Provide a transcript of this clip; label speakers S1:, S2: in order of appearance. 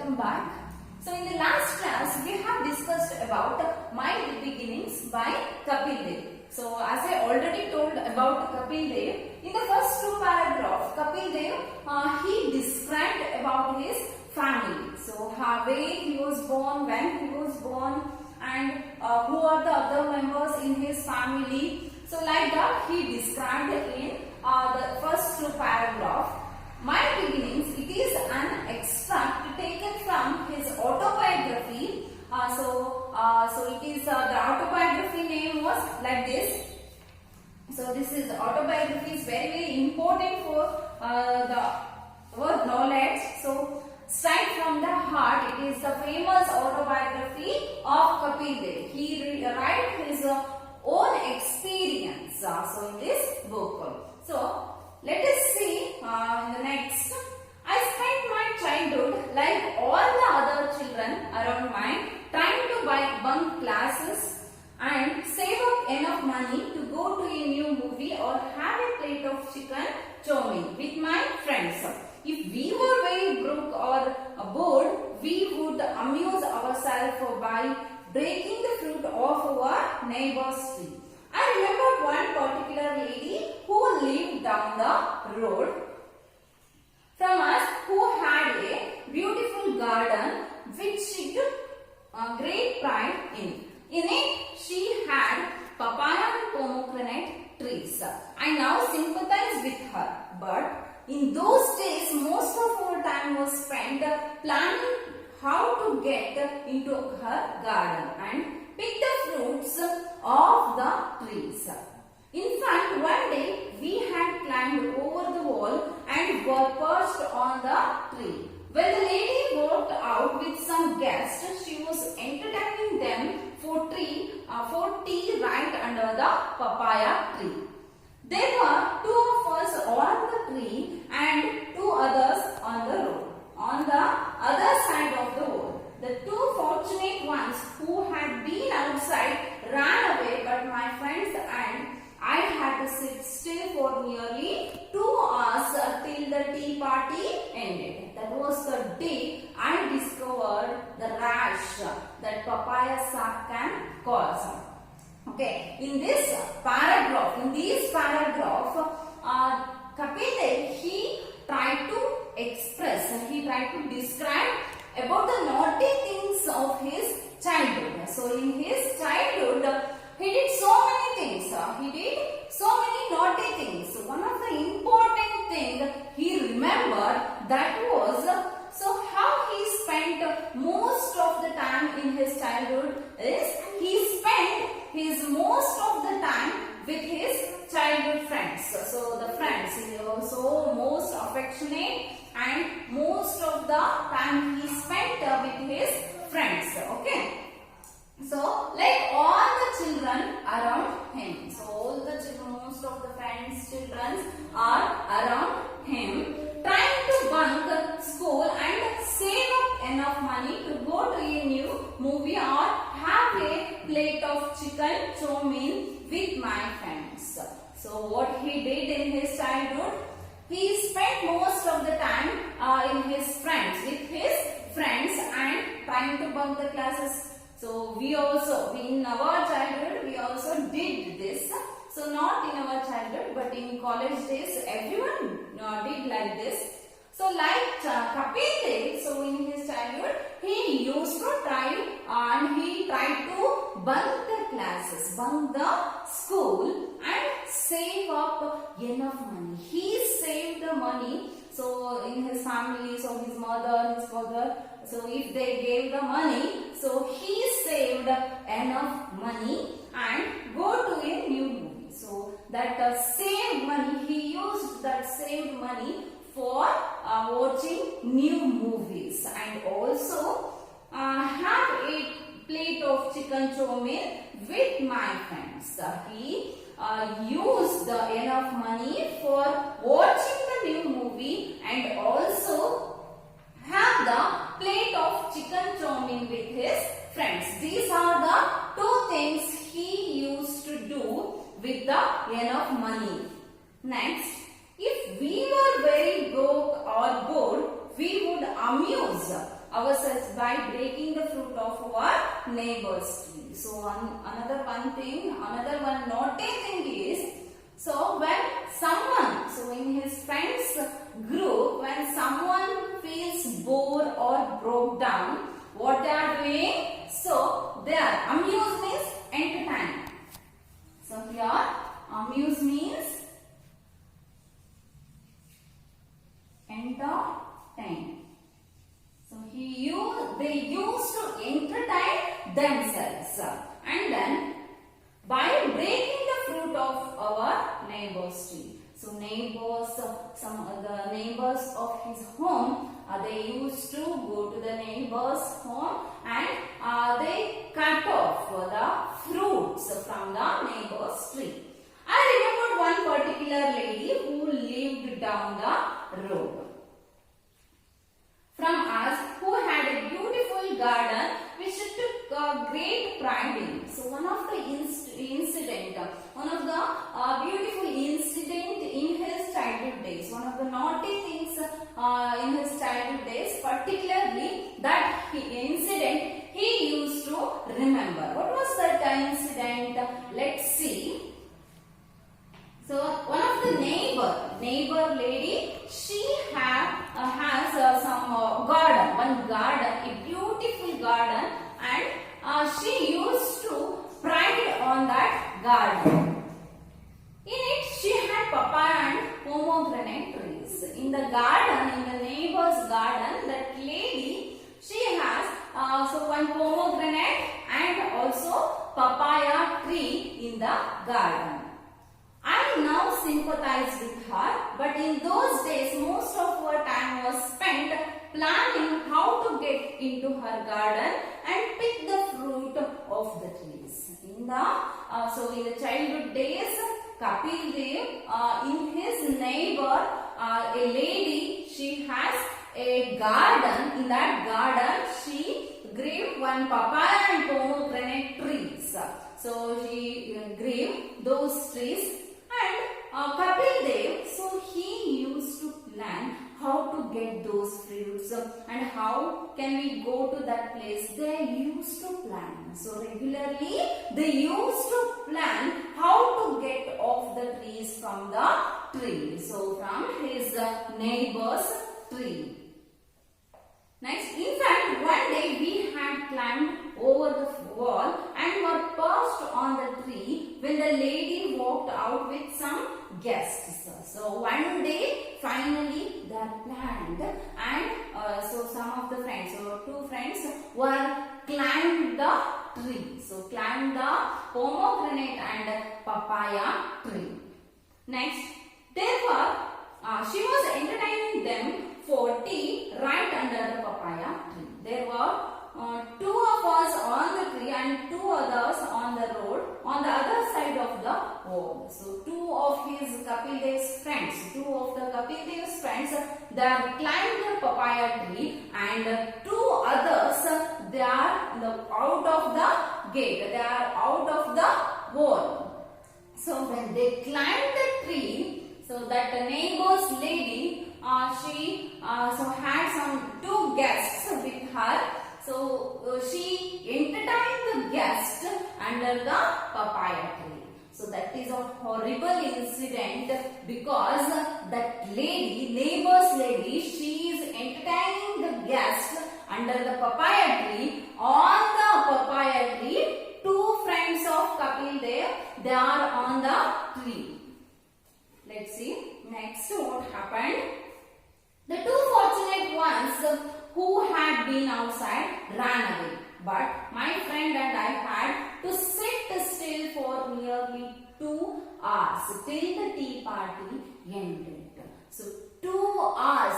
S1: welcome back. So in the last class we have discussed about My Beginnings by Kapil Dev. So as I already told about Kapil Dev, in the first two paragraphs Kapil Dev he described about his family. So where he was born, when he was born, and who are the other members in his family. So like that he described in the first two paragraphs. My Beginnings, it is an extract taken from his autobiography. So it is the autobiography name was like this. So this is autobiography is very important for the word knowledge. So straight from the heart, it is the famous autobiography of Kapil Dev. He write his own experience. So in this book. So let us see in the next. I spent my childhood like all the other children around mine, trying to bunk classes and save up enough money to go to a new movie or have a plate of chicken chow mein with my friends. If we were very broke or bored, we would amuse ourselves by breaking the fruit off our neighbor's tree. I remember one particular lady who lived down the road from us, who had a beautiful garden which she took great pride in. In it, she had papaya and pomegranate trees. I now sympathize with her, but in those days, most of our time was spent planning how to get into her garden and pick the fruits of the trees. In fact, one day we had climbed over the wall and were perched on the tree. When the lady walked out with some guests, she was entertaining them for tea right under the papaya tree. There were two of us on the tree and two others on the road. On the other side of the wall, the two fortunate ones who had been outside ran away, but my friends and I had to sit still for nearly 2 hours till the tea party ended. That was the day I discovered the rash that papaya sack can cause. Okay, in this paragraph, Kapil Dev, he tried to express, he tried to describe about the naughty things of his childhood. So in his childhood, he did so many things. He did so many naughty things. One of the important things he remembered, that was so how he spent most of the time in his childhood is he spent his most of the time with his childhood friends. So the friends, he was so most affectionate and most of the time he spent with his friends. Okay. So like all the children around him. So all the children, most of the friends, children are around him, trying to bunk school and save up enough money to go to a new movie or have a plate of chicken chow mein with my friends. So what he did in his childhood, he spent most of the time with his friends and trying to bunk the classes. So we also, in our childhood, we also did this. So not in our childhood, but in college days, everyone did like this. So like Kapil Dev, so in his childhood, he used to try and he tried to bunk the classes, bunk the school and save up enough money. He saved the money. So in his family, so his mother, his father, so if they gave the money, so he saved enough money and go to a new movie. So that saved money, he used that saved money for watching new movies and also have a plate of chicken chow mein with my friends. He used enough money for watching the new movie and also have the plate of chicken chow mein with his friends. These are the two things he used to do with the enough money. Next, if we were very broke or bored, we would amuse ourselves by breaking the fruit of our neighbor's tree. So another one naughty thing is, so when someone, so in his friends group, when someone feels bored or broke down, what they are doing? So they are, amuse means entertain. So here amuse means entertain. So they used to entertain themselves, and then by breaking the fruit of our neighbor's tree. So neighbors, the neighbors of his home, they used to go to the neighbor's home and they cut off the fruits from the neighbor's tree. I remembered one particular lady who lived down the road from us, who had a beautiful garden which she took great pride in. So one of the beautiful incident in his childhood days, one of the naughty things in his childhood days, particularly that incident he used to remember. What was that incident? Let's see. So one of the neighbor lady, she has some garden, a beautiful garden, and she used to pride on that garden. In it, she had papaya and pomegranate trees. In the garden, in the neighbor's garden, that lady, she has so one pomegranate and also papaya tree in the garden. I now sympathize with her, but in those days, most of her time was spent planning how to get into her garden and pick the fruit of the trees. In the childhood days, Kapil Dev, in his neighbor, a lady, she has a garden. In that garden, she grew one papaya and pomegranate trees. So she grew those trees. And Kapil Dev, so he used to plan how to get those fruits and how can we go to that place. They used to plan. So regularly they used to plan how to get off the trees from the tree. So from his neighbor's tree. Next, in fact, one day we had climbed over the wall and were perched on the tree when the lady walked out with some guests. So one day, finally, they planned, and so some of the friends, so two friends, were climbed the tree. So climbed the pomegranate and papaya tree. Next, she was entertaining them for tea right under the papaya tree. There were two of us on the tree and two others on the road on the other side of the wall. So two of his Kapil Dev's friends, they are climbed the papaya tree, and two others, they are out of the gate, they are out of the wall. So when they climbed the tree, so that the neighbor's lady, she had some two guests with her. So she entertained the guest under the papaya tree. So that is a horrible incident, because that lady, neighbor's lady, she is entertaining the guest under the papaya tree. On the papaya tree, two friends of Kapil Dev, they are on the tree. Let's see next what happened. The two fortunate ones who had been outside ran away, but my friend and I had to sit still for nearly 2 hours till the tea party ended. So 2 hours